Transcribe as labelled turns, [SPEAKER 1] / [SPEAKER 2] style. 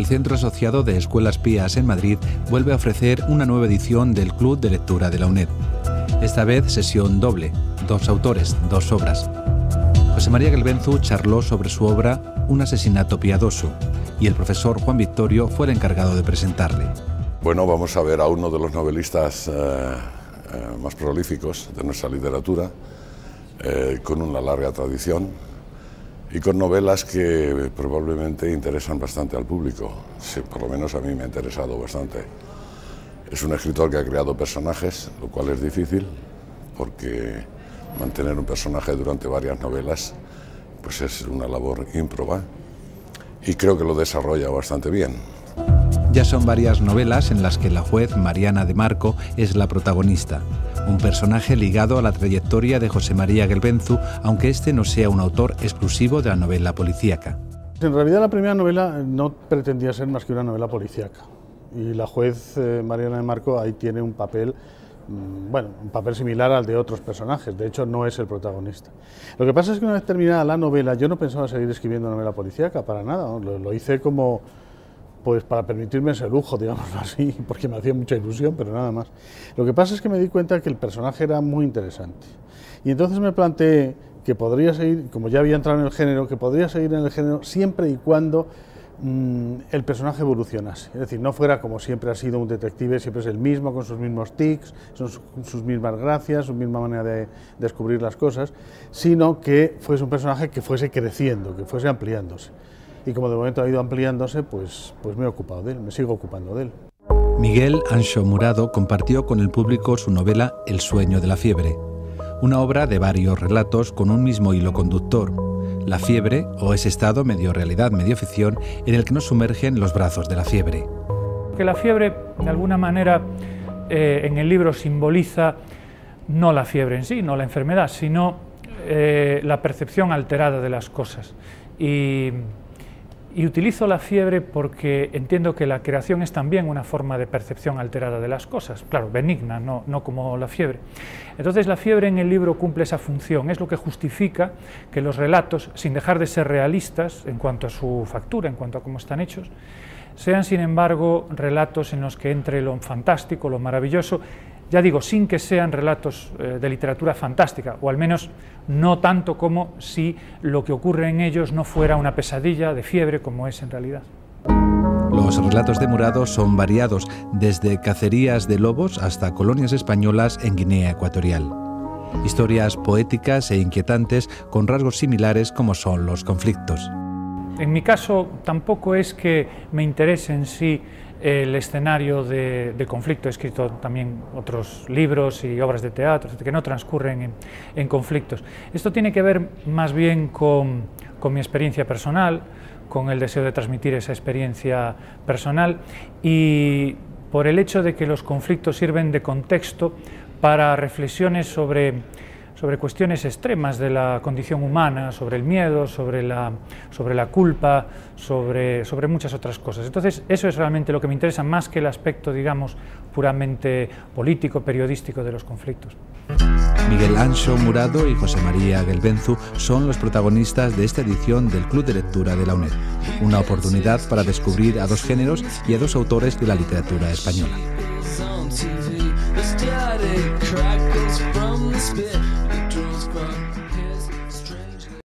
[SPEAKER 1] el Centro Asociado de Escuelas Pías en Madrid vuelve a ofrecer una nueva edición del Club de Lectura de la UNED. Esta vez sesión doble, 2 autores, 2 obras. José María Gelbenzu charló sobre su obra Un asesinato piadoso y el profesor Juan Victorio fue el encargado de presentarle.
[SPEAKER 2] Bueno, vamos a ver a uno de los novelistas más prolíficos de nuestra literatura, con una larga tradición y con novelas que probablemente interesan bastante al público. Sí, por lo menos a mí me ha interesado bastante. Es un escritor que ha creado personajes, lo cual es difícil, porque mantener un personaje durante varias novelas pues es una labor ímproba, y creo que lo desarrolla bastante bien.
[SPEAKER 1] Ya son varias novelas en las que la juez Mariana de Marco es la protagonista, un personaje ligado a la trayectoria de José María Gelbenzu, aunque este no sea un autor exclusivo de la novela policíaca.
[SPEAKER 3] En realidad la primera novela no pretendía ser más que una novela policíaca, y la juez Mariana de Marco ahí tiene un papel, bueno, un papel similar al de otros personajes. De hecho no es el protagonista. Lo que pasa es que una vez terminada la novela yo no pensaba seguir escribiendo novela policíaca, para nada, ¿no? Lo hice como, pues para permitirme ese lujo, digámoslo así, porque me hacía mucha ilusión, pero nada más. Lo que pasa es que me di cuenta que el personaje era muy interesante, y entonces me planteé que podría seguir, como ya había entrado en el género, que podría seguir en el género siempre y cuando el personaje evolucionase. Es decir, no fuera como siempre ha sido un detective, siempre es el mismo, con sus mismos tics, sus mismas gracias, su misma manera de descubrir las cosas, sino que fuese un personaje que fuese creciendo, que fuese ampliándose. Y como de momento ha ido ampliándose, pues me he ocupado de él, me sigo ocupando de él.
[SPEAKER 1] Miguel Anxo Murado compartió con el público su novela El sueño de la fiebre, una obra de varios relatos con un mismo hilo conductor: la fiebre, o ese estado medio realidad, medio ficción, en el que nos sumergen los brazos de la fiebre.
[SPEAKER 4] Que la fiebre, de alguna manera, en el libro simboliza no la fiebre en sí, no la enfermedad, sino la percepción alterada de las cosas. Y utilizo la fiebre porque entiendo que la creación es también una forma de percepción alterada de las cosas, claro, benigna, no como la fiebre. Entonces la fiebre en el libro cumple esa función, es lo que justifica que los relatos, sin dejar de ser realistas en cuanto a su factura, en cuanto a cómo están hechos, sean sin embargo relatos en los que entre lo fantástico, lo maravilloso, ya digo, sin que sean relatos de literatura fantástica, o al menos no tanto como si lo que ocurre en ellos no fuera una pesadilla de fiebre como es en realidad.
[SPEAKER 1] Los relatos de Murado son variados, desde cacerías de lobos hasta colonias españolas en Guinea Ecuatorial. Historias poéticas e inquietantes con rasgos similares como son los conflictos.
[SPEAKER 4] En mi caso tampoco es que me interese en sí el escenario de conflicto. He escrito también otros libros y obras de teatro que no transcurren en conflictos. Esto tiene que ver más bien con mi experiencia personal, con el deseo de transmitir esa experiencia personal, y por el hecho de que los conflictos sirven de contexto para reflexiones sobre cuestiones extremas de la condición humana, sobre el miedo, sobre la culpa, sobre muchas otras cosas. Entonces, eso es realmente lo que me interesa, más que el aspecto, digamos, puramente político, periodístico de los conflictos.
[SPEAKER 1] Miguel Anxo Murado y José María Gelbenzu son los protagonistas de esta edición del Club de Lectura de la UNED, una oportunidad para descubrir a 2 géneros y a 2 autores de la literatura española.